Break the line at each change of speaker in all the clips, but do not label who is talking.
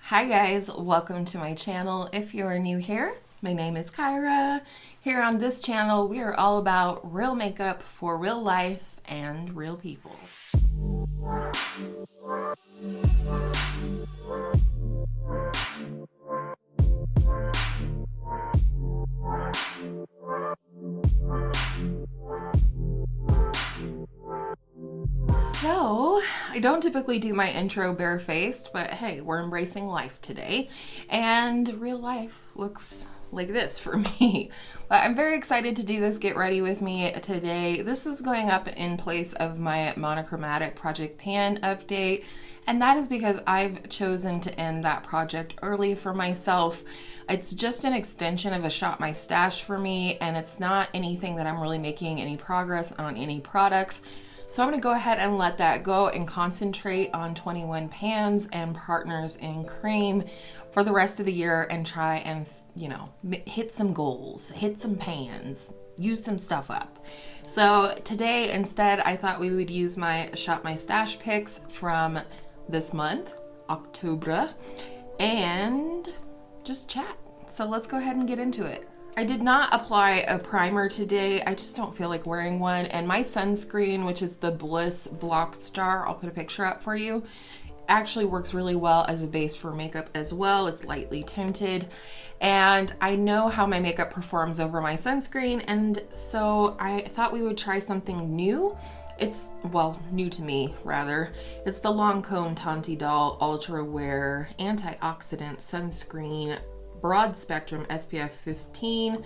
Hi guys, welcome to my channel. If you're new here, my name is Kyra. Here on this channel, we are all about real makeup for real life and real people. So, I don't typically do my intro barefaced, but hey, we're embracing life today, and real life looks like this for me. But I'm very excited to do this Get Ready With Me today. This is going up in place of my monochromatic Project Pan update, and that is because I've chosen to end that project early for myself. It's just an extension of a Shop My Stash for me, and it's not anything that I'm really making any progress on any products. So I'm gonna go ahead and let that go and concentrate on 21 pans and Partners in Cream for the rest of the year and try and, you know, hit some goals, hit some pans, use some stuff up. So today instead I thought we would use my Shop My Stash picks from this month, October, and just chat. So let's go ahead and get into it. I did not apply a primer today. I just don't feel like wearing one. And my sunscreen, which is the Bliss Block Star, I'll put a picture up for you, actually works really well as a base for makeup as well. It's lightly tinted. And I know how my makeup performs over my sunscreen. And so I thought we would try something new. It's, well, new to me, rather. It's the Lancome Idole Ultra Wear Antioxidant Sunscreen Broad Spectrum SPF 15,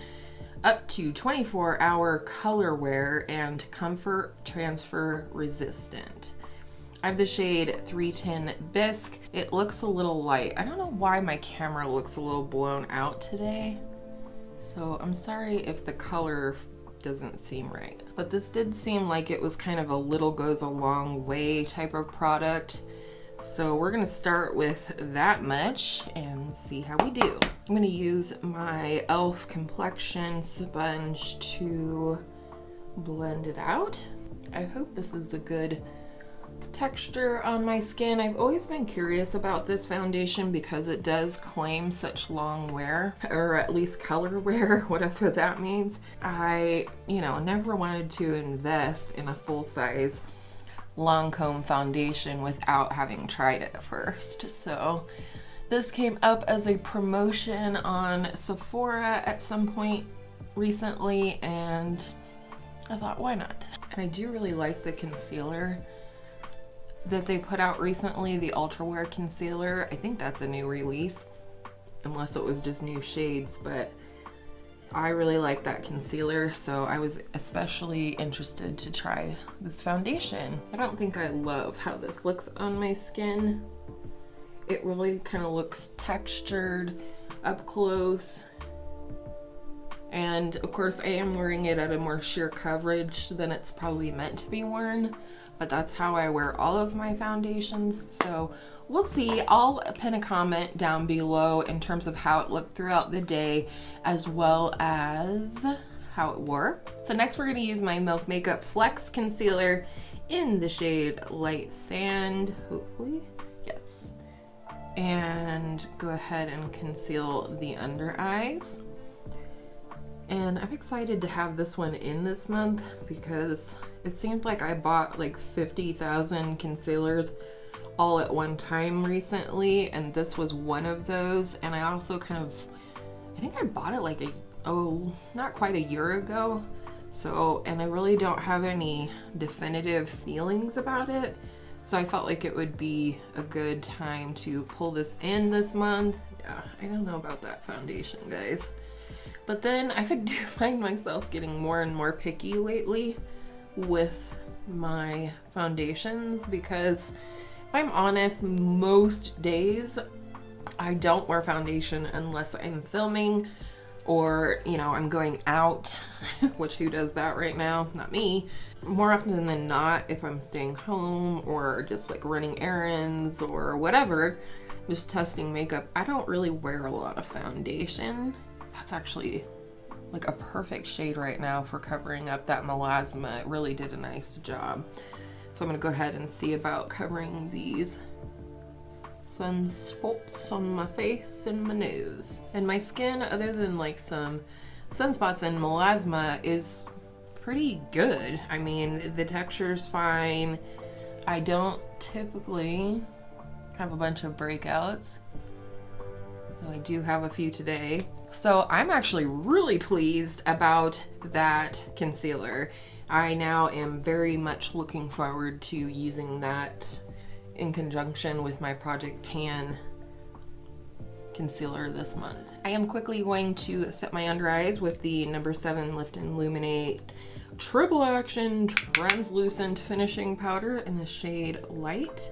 up to 24-hour color wear and comfort transfer resistant. I have the shade 310 Bisque. It looks a little light. I don't know why my camera looks a little blown out today, so I'm sorry if the color doesn't seem right. But this did seem like it was kind of a little goes a long way type of product. So we're gonna start with that much and see how we do. I'm gonna use my e.l.f. complexion sponge to blend it out. I hope this is a good texture on my skin. I've always been curious about this foundation because it does claim such long wear, or at least color wear, whatever that means. I, never wanted to invest in a full-size Lancome foundation without having tried it first. So this came up as a promotion on Sephora at some point recently, and I thought, why not? And I do really like the concealer that they put out recently, the Ultra Wear concealer. I think that's a new release, unless it was just new shades, but I really like that concealer, so I was especially interested to try this foundation. I don't think I love how this looks on my skin. It really kind of looks textured up close. And of course I am wearing it at a more sheer coverage than it's probably meant to be worn, but that's how I wear all of my foundations. So we'll see. I'll pin a comment down below in terms of how it looked throughout the day, as well as how it wore. So next we're going to use my Milk Makeup Flex Concealer in the shade Light Sand, hopefully, yes. And go ahead and conceal the under eyes. And I'm excited to have this one in this month because it seemed like I bought like 50,000 concealers all at one time recently, and this was one of those. And I also I think I bought it like not quite a year ago. So, and I really don't have any definitive feelings about it. So I felt like it would be a good time to pull this in this month. Yeah, I don't know about that foundation, guys. But then I do find myself getting more and more picky lately with my foundations because if I'm honest, most days I don't wear foundation unless I'm filming or, I'm going out, which who does that right now? Not me. More often than not, if I'm staying home or just like running errands or whatever, just testing makeup, I don't really wear a lot of foundation. That's actually like a perfect shade right now for covering up that melasma. It really did a nice job. So I'm gonna go ahead and see about covering these sunspots on my face and my nose. And my skin, other than like some sunspots and melasma, is pretty good. I mean, the texture's fine. I don't typically have a bunch of breakouts, though I do have a few today. So I'm actually really pleased about that concealer. I now am very much looking forward to using that in conjunction with my Project Pan concealer this month. I am quickly going to set my under eyes with the No. 7 Lift and Illuminate Triple Action Translucent Finishing Powder in the shade Light.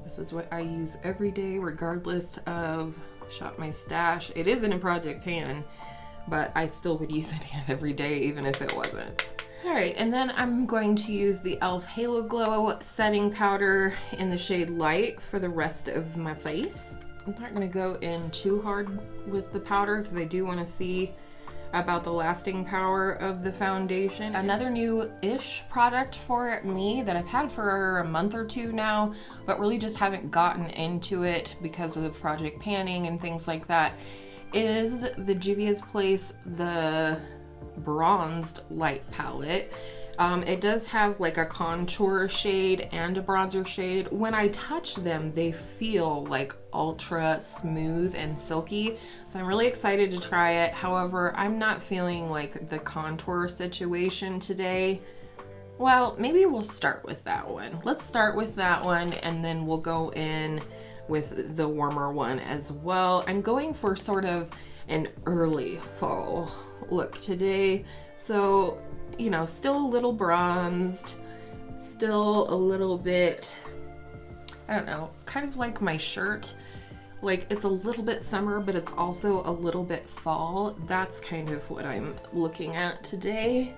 This is what I use every day regardless of Shop My Stash. It isn't in Project Pan, but I still would use it every day even if it wasn't. Alright, and then I'm going to use the e.l.f. Halo Glow Setting Powder in the shade Light for the rest of my face. I'm not going to go in too hard with the powder because I do want to see about the lasting power of the foundation. Another new-ish product for me that I've had for a month or two now, but really just haven't gotten into it because of Project Panning and things like that, is the Juvia's Place, the Bronzed Light Palette. It does have like a contour shade and a bronzer shade. When I touch them, they feel like ultra smooth and silky. So I'm really excited to try it. However, I'm not feeling like the contour situation today. Well, maybe we'll start with that one. Let's start with that one and then we'll go in with the warmer one as well. I'm going for sort of an early fall look today. So, you know, still a little bronzed, still a little bit, I don't know, kind of like my shirt. Like it's a little bit summer, but it's also a little bit fall. That's kind of what I'm looking at today.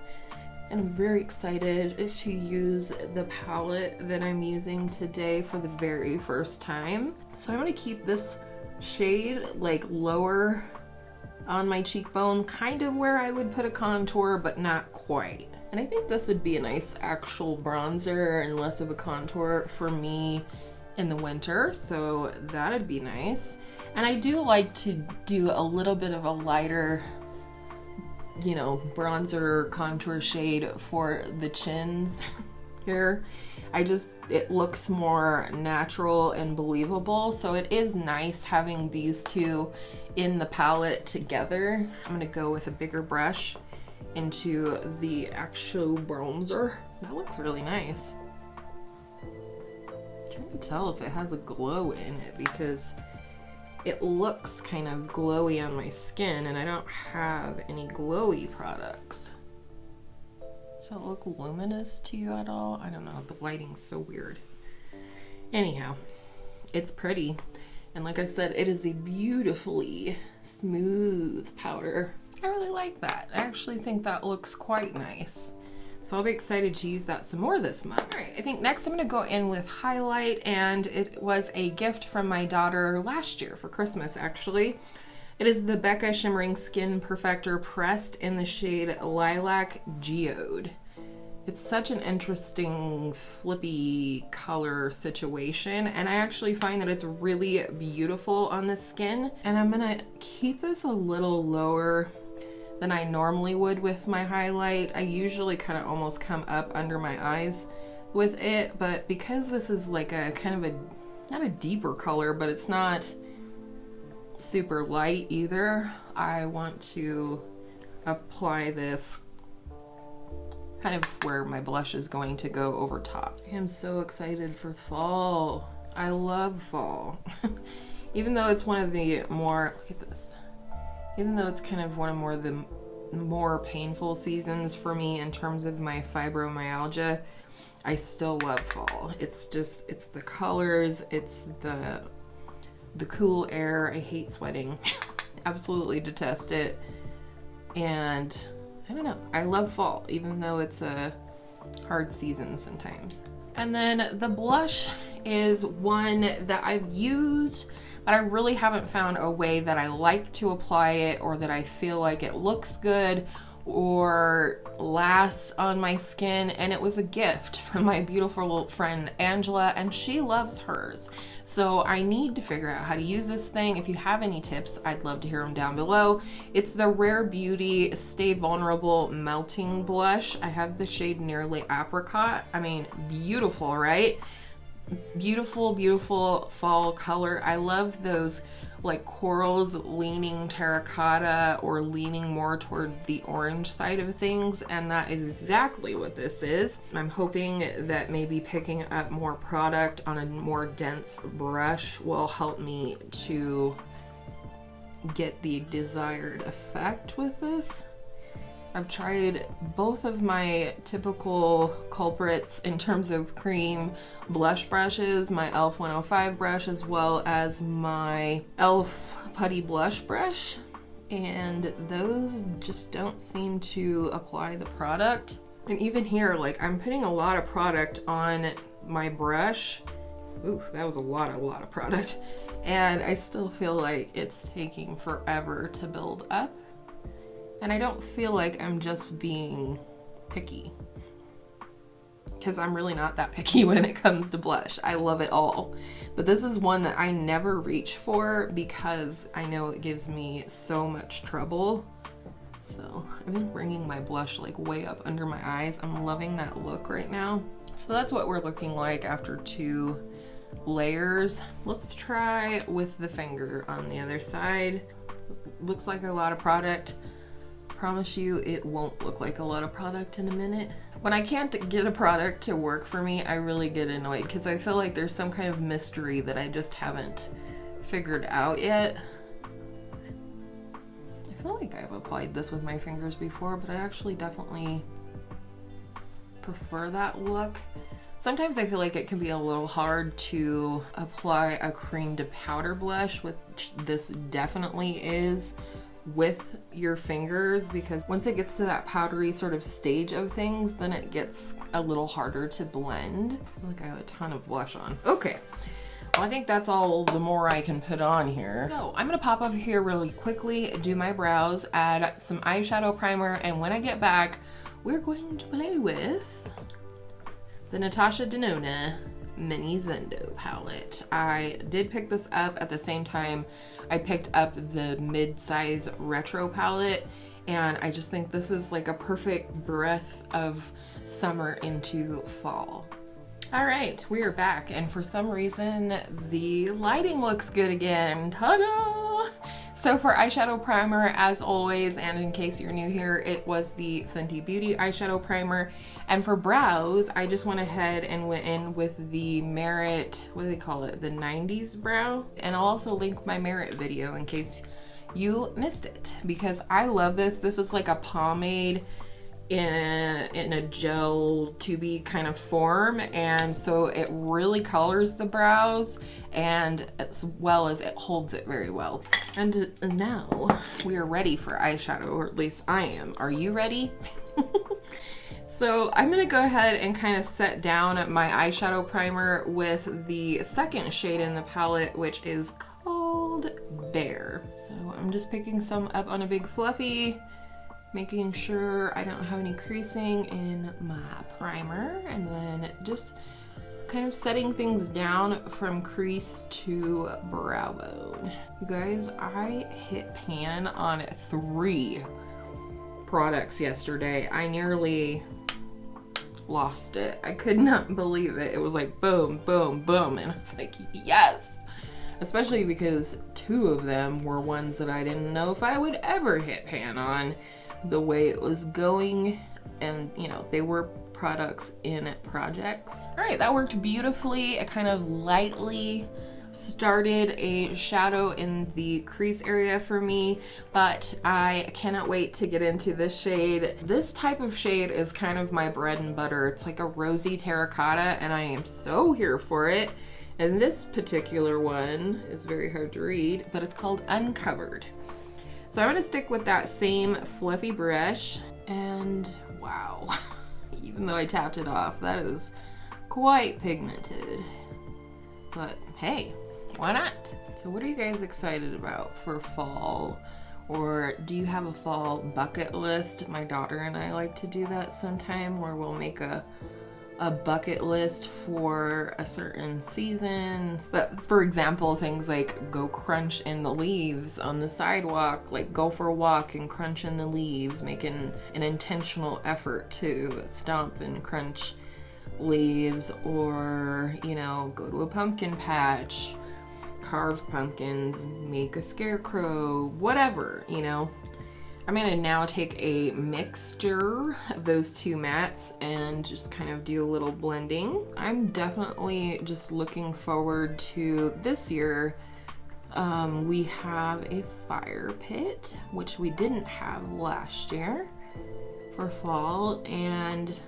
And I'm very excited to use the palette that I'm using today for the very first time. So I'm gonna keep this shade like lower on my cheekbone, kind of where I would put a contour, but not quite. And I think this would be a nice actual bronzer and less of a contour for me in the winter, so that'd be nice. And I do like to do a little bit of a lighter, you know, bronzer contour shade for the chins here. It looks more natural and believable, so it is nice having these two in the palette together. I'm gonna go with a bigger brush into the actual bronzer. That looks really nice. Can't tell if it has a glow in it because it looks kind of glowy on my skin and I don't have any glowy products. Does that look luminous to you at all? I don't know, the lighting's so weird. Anyhow, it's pretty. And like I said, it is a beautifully smooth powder. I really like that. I actually think that looks quite nice. So I'll be excited to use that some more this month. All right, I think next I'm gonna go in with highlight, and it was a gift from my daughter last year for Christmas, actually. It is the BECCA Shimmering Skin Perfector pressed in the shade Lilac Geode. It's such an interesting flippy color situation, and I actually find that it's really beautiful on the skin. And I'm gonna keep this a little lower than I normally would with my highlight. I usually kind of almost come up under my eyes with it, but because this is like a kind of a, not a deeper color, but it's not super light either, I want to apply this kind of where my blush is going to go over top. I am so excited for fall. I love fall. Even though it's one of the more, look at this, even though it's kind of one of the more painful seasons for me in terms of my fibromyalgia, I still love fall. It's just, it's the colors, it's the cool air. I hate sweating. Absolutely detest it. And I don't know, I love fall, even though it's a hard season sometimes. And then the blush is one that I've used, but I really haven't found a way that I like to apply it, or that I feel like it looks good, or last on my skin, and it was a gift from my beautiful friend Angela, and she loves hers. So I need to figure out how to use this thing. If you have any tips, I'd love to hear them down below. It's the Rare Beauty Stay Vulnerable Melting Blush. I have the shade Nearly Apricot. I mean, beautiful, right? Beautiful, beautiful fall color. I love those like corals leaning terracotta or leaning more toward the orange side of things, and that is exactly what this is. I'm hoping that maybe picking up more product on a more dense brush will help me to get the desired effect with this. I've tried both of my typical culprits in terms of cream blush brushes, my e.l.f. 105 brush as well as my e.l.f. putty blush brush, and those just don't seem to apply the product. And even here, like, I'm putting a lot of product on my brush. Ooh, that was a lot of product. And I still feel like it's taking forever to build up. And I don't feel like I'm just being picky, because I'm really not that picky when it comes to blush. I love it all. But this is one that I never reach for because I know it gives me so much trouble. So I've been bringing my blush like way up under my eyes. I'm loving that look right now. So that's what we're looking like after 2 layers. Let's try with the finger on the other side. Looks like a lot of product. Promise you it won't look like a lot of product in a minute. When I can't get a product to work for me, I really get annoyed because I feel like there's some kind of mystery that I just haven't figured out yet. I feel like I've applied this with my fingers before, but I actually definitely prefer that look. Sometimes I feel like it can be a little hard to apply a cream to powder blush, which this definitely is, with your fingers, because once it gets to that powdery sort of stage of things, then it gets a little harder to blend. I feel like I have a ton of blush on. Okay, well, I think that's all the more I can put on here. So I'm gonna pop over here really quickly, do my brows, add some eyeshadow primer, and when I get back, we're going to play with the Natasha Denona Mini Zendo palette. I did pick this up at the same time I picked up the mid-size retro palette, and I just think this is like a perfect breath of summer into fall. All right, we are back, and for some reason the lighting looks good again. Ta-da! So for eyeshadow primer, as always, and in case you're new here, it was the Fenty Beauty eyeshadow primer. And for brows, I just went ahead and went in with the Merit, what do they call it? The 90s brow. And I'll also link my Merit video in case you missed it, because I love this. This is like a pomade in a gel tubey kind of form, and so it really colors the brows, and as well as it holds it very well. And now we are ready for eyeshadow, or at least I am. Are you ready? So I'm gonna go ahead and kind of set down my eyeshadow primer with the second shade in the palette, which is called Bear. So I'm just picking some up on a big fluffy, making sure I don't have any creasing in my primer, and then just kind of setting things down from crease to brow bone. You guys, I hit pan on 3 products yesterday. I nearly lost it. I could not believe it. It was like boom, boom, boom, and I was like, yes! Especially because 2 of them were ones that I didn't know if I would ever hit pan on the way it was going, and you know, they were products in projects. All right, that worked beautifully. I kind of lightly started a shadow in the crease area for me, but I cannot wait to get into this shade. This type of shade is kind of my bread and butter. It's like a rosy terracotta, and I am so here for it. And this particular one is very hard to read, but it's called Uncovered. So I'm gonna stick with that same fluffy brush, and wow, even though I tapped it off, that is quite pigmented, but hey, why not? So what are you guys excited about for fall? Or do you have a fall bucket list? My daughter and I like to do that sometime, where we'll make a bucket list for a certain season. But for example, things like go crunch in the leaves on the sidewalk, like go for a walk and crunch in the leaves, making an intentional effort to stomp and crunch leaves. Or, you know, go to a pumpkin patch, carve pumpkins, make a scarecrow, whatever, you know. I'm gonna now take a mixture of those two mattes and just kind of do a little blending. I'm definitely just looking forward to this year. We have a fire pit, which we didn't have last year for fall, and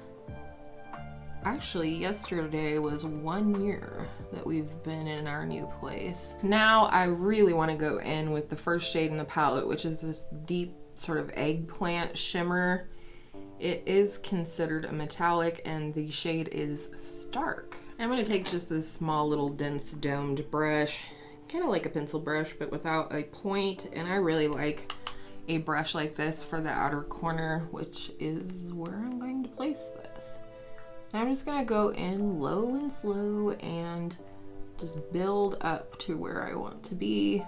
actually yesterday was 1 year that we've been in our new place. Now I really want to go in with the first shade in the palette, which is this deep sort of eggplant shimmer. It is considered a metallic and the shade is Stark. I'm going to take just this small little dense domed brush, kind of like a pencil brush but without a point, and I really like a brush like this for the outer corner, which is where I'm going to place this. I'm just going to go in low and slow and just build up to where I want to be.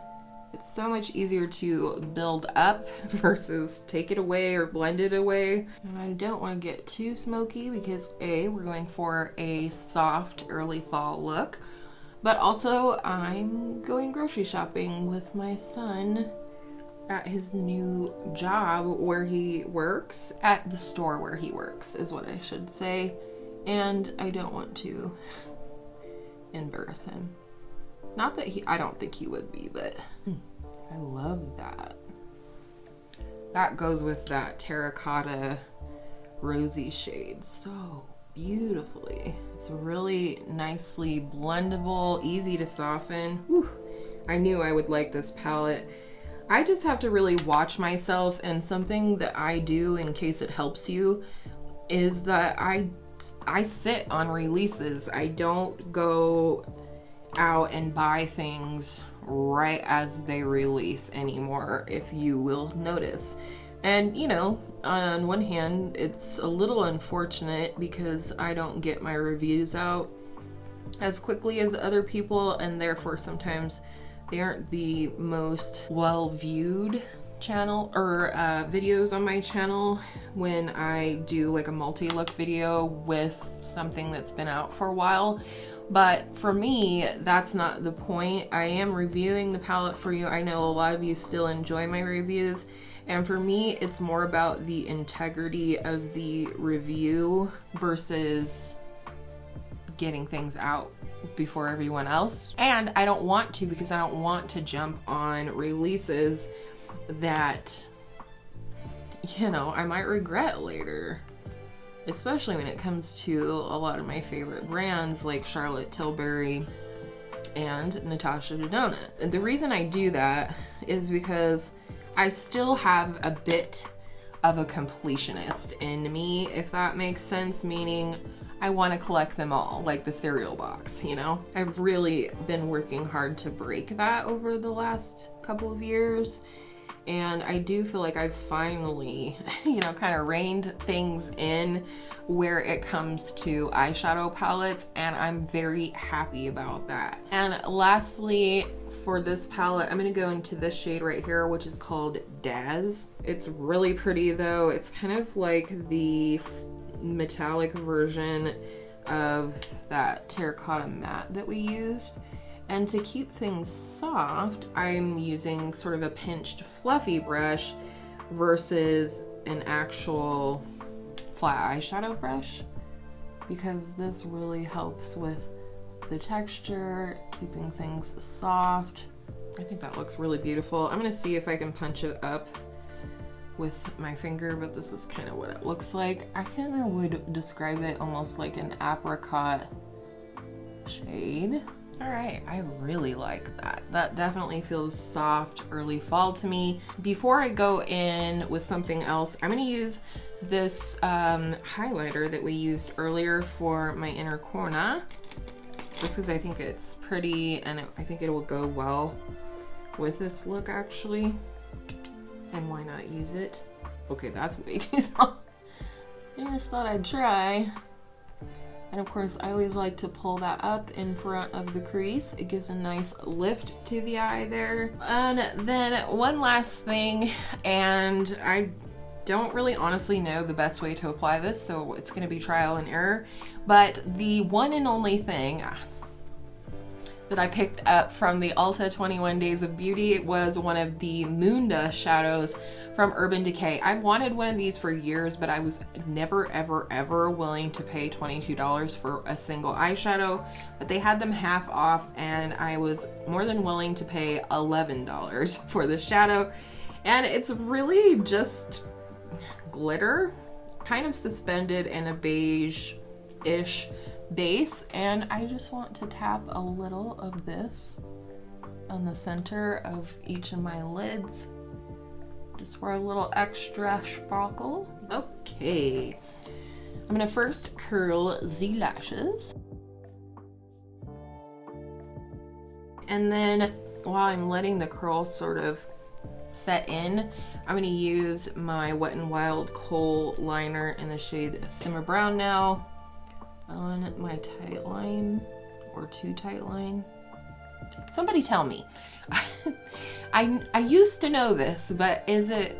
It's so much easier to build up versus take it away or blend it away. And I don't want to get too smoky because A, we're going for a soft early fall look, but also I'm going grocery shopping with my son at his new job where he works, at the store where he works is what I should say. And I don't want to embarrass him. Not that I don't think he would be, but I love that. That goes with that terracotta rosy shade so beautifully. It's really nicely blendable, easy to soften. Whew. I knew I would like this palette. I just have to really watch myself, and something that I do in case it helps you is that I sit on releases. I don't go out and buy things right as they release anymore, if you will notice. And you know, on one hand, it's a little unfortunate because I don't get my reviews out as quickly as other people, and therefore sometimes they aren't the most well viewed channel or videos on my channel when I do like a multi-look video with something that's been out for a while. But for me, that's not the point. I am reviewing the palette for you. I know a lot of you still enjoy my reviews, and for me it's more about the integrity of the review versus getting things out before everyone else. And I don't want to, because I don't want to jump on releases that, you know, I might regret later. Especially when it comes to a lot of my favorite brands like Charlotte Tilbury and Natasha Denona. And the reason I do that is because I still have a bit of a completionist in me, if that makes sense, meaning I want to collect them all, like the cereal box, you know? I've really been working hard to break that over the last couple of years. And I do feel like I've finally, you know, kind of reined things in where it comes to eyeshadow palettes, and I'm very happy about that. And lastly, for this palette, I'm gonna go into this shade right here, which is called Daz. It's really pretty though. It's kind of like the metallic version of that terracotta matte that we used. And to keep things soft, I'm using sort of a pinched fluffy brush versus an actual flat eyeshadow brush, because this really helps with the texture, keeping things soft. I think that looks really beautiful. I'm gonna see if I can punch it up with my finger, but this is kind of what it looks like. I kind of would describe it almost like an apricot shade. All right, I really like that. That definitely feels soft early fall to me. Before I go in with something else, I'm gonna use this highlighter that we used earlier for my inner corner, just because I think it's pretty and I think it will go well with this look actually. And why not use it? Okay, that's way too small. I just thought I'd try. And of course, I always like to pull that up in front of the crease. It gives a nice lift to the eye there. And then one last thing, and I don't really honestly know the best way to apply this, so it's gonna be trial and error. But the one and only thing that I picked up from the Ulta 21 Days of Beauty was one of the Moondust shadows from Urban Decay. I've wanted one of these for years, but I was never, ever, ever willing to pay $22 for a single eyeshadow, but they had them half off and I was more than willing to pay $11 for the shadow. And it's really just glitter, kind of suspended in a beige-ish base, and I just want to tap a little of this on the center of each of my lids just for a little extra sparkle. Okay, I'm gonna first curl the lashes, and then while I'm letting the curl sort of set in, I'm gonna use my Wet n Wild Kohl liner in the shade Simmer Brown now on my tight line, or too tight line. Somebody tell me. I used to know this, but is it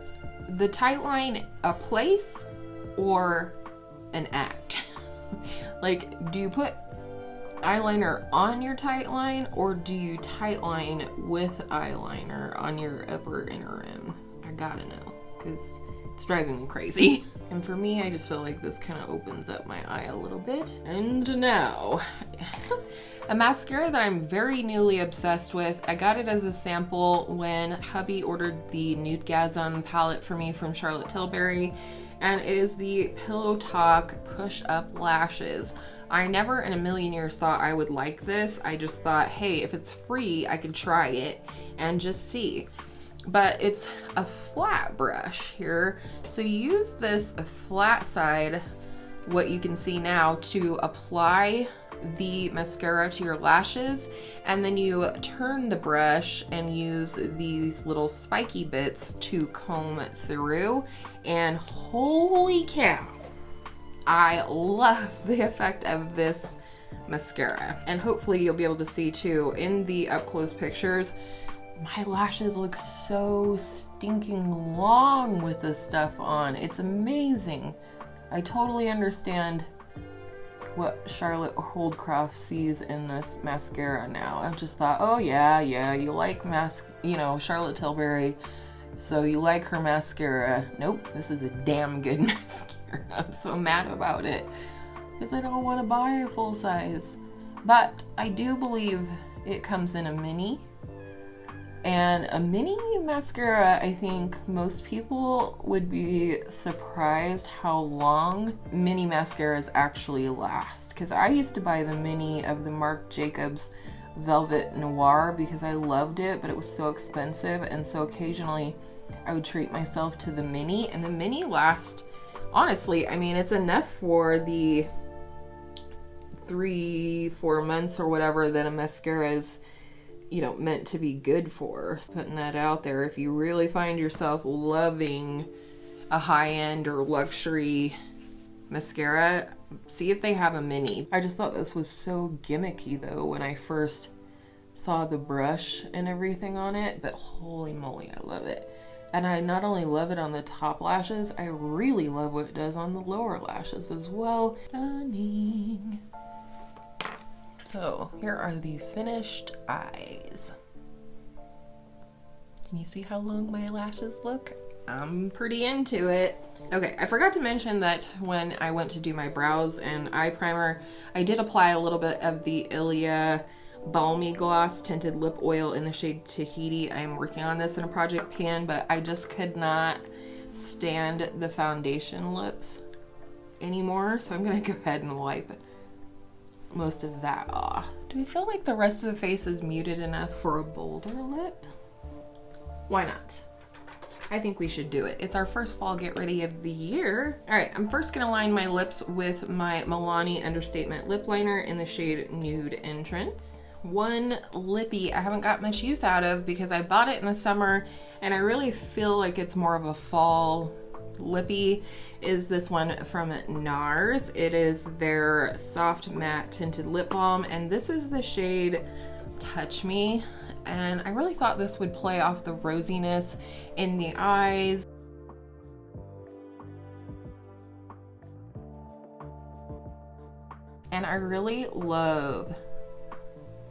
the tight line a place or an act? Like, do you put eyeliner on your tight line, or do you tight line with eyeliner on your upper inner rim? I gotta know, because it's driving me crazy. And for me, I just feel like this kind of opens up my eye a little bit. And now, a mascara that I'm very newly obsessed with. I got it as a sample when hubby ordered the Nudegasm palette for me from Charlotte Tilbury, and it is the Pillow Talk Push Up Lashes. I never in a million years thought I would like this. I just thought, hey, if it's free, I could try it and just see. But it's a flat brush here. So you use this flat side, what you can see now, to apply the mascara to your lashes, and then you turn the brush and use these little spiky bits to comb through, and holy cow, I love the effect of this mascara. And hopefully you'll be able to see too in the up close pictures, my lashes look so stinking long with this stuff on. It's amazing. I totally understand what Charlotte Holdcroft sees in this mascara now. I just thought, oh yeah, you like Charlotte Tilbury, so you like her mascara. Nope, this is a damn good mascara. I'm so mad about it because I don't want to buy a full size. But I do believe it comes in a mini. And a mini mascara, I think most people would be surprised how long mini mascaras actually last. Because I used to buy the mini of the Marc Jacobs Velvet Noir because I loved it, but it was so expensive, and so occasionally I would treat myself to the mini, and the mini lasts, honestly, I mean, it's enough for the 3-4 months or whatever that a mascara is, you know, meant to be good for. Putting that out there, if you really find yourself loving a high-end or luxury mascara, see if they have a mini. I just thought this was so gimmicky though when I first saw the brush and everything on it, but holy moly, I love it. And I not only love it on the top lashes, I really love what it does on the lower lashes as well. Stunning. So here are the finished eyes. Can you see how long my lashes look? I'm pretty into it. Okay, I forgot to mention that when I went to do my brows and eye primer, I did apply a little bit of the Ilia Balmy Gloss Tinted Lip Oil in the shade Tahiti. I am working on this in a project pan, but I just could not stand the foundation lips anymore, so I'm gonna go ahead and wipe most of that off. Do I feel like the rest of the face is muted enough for a bolder lip? Why not? I think we should do it. It's our first fall get ready of the year. All right, I'm first gonna line my lips with my Milani Understatement lip liner in the shade Nude Entrance. One lippy I haven't got much use out of because I bought it in the summer and I really feel like it's more of a fall lippy, is this one from NARS. It is their soft matte tinted lip balm, and this is the shade Touch Me, and I really thought this would play off the rosiness in the eyes. And I really love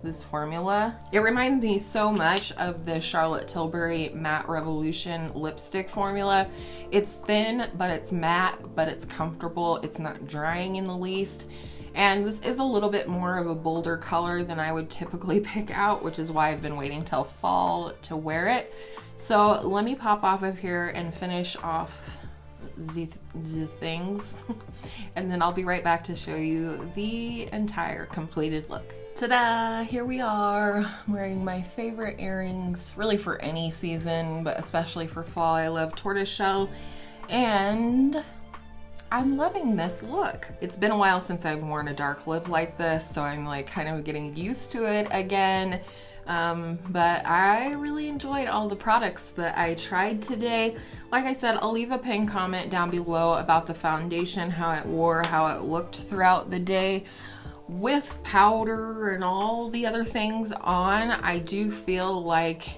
this formula. It reminds me so much of the Charlotte Tilbury Matte Revolution lipstick formula. It's thin, but it's matte, but it's comfortable. It's not drying in the least. And this is a little bit more of a bolder color than I would typically pick out, which is why I've been waiting till fall to wear it. So let me pop off of here and finish off the things and then I'll be right back to show you the entire completed look. Ta-da! Here we are. I'm wearing my favorite earrings, really for any season, but especially for fall. I love tortoiseshell, and I'm loving this look. It's been a while since I've worn a dark lip like this, so I'm like kind of getting used to it again. But I really enjoyed all the products that I tried today. Like I said, I'll leave a pinned comment down below about the foundation, how it wore, how it looked throughout the day. With powder and all the other things on, I do feel like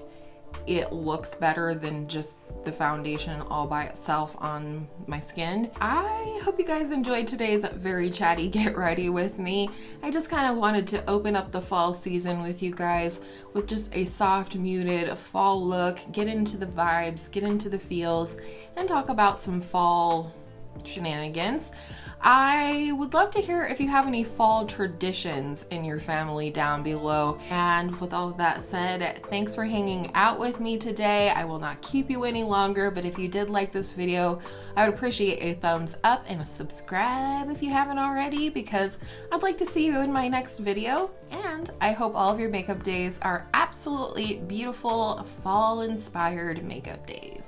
it looks better than just the foundation all by itself on my skin. I hope you guys enjoyed today's very chatty get ready with me. I just kind of wanted to open up the fall season with you guys with just a soft, muted fall look, get into the vibes, get into the feels, and talk about some fall shenanigans. I would love to hear if you have any fall traditions in your family down below. And with all of that said, thanks for hanging out with me today. I will not keep you any longer, but if you did like this video, I would appreciate a thumbs up and a subscribe if you haven't already, because I'd like to see you in my next video. And I hope all of your makeup days are absolutely beautiful, fall-inspired makeup days.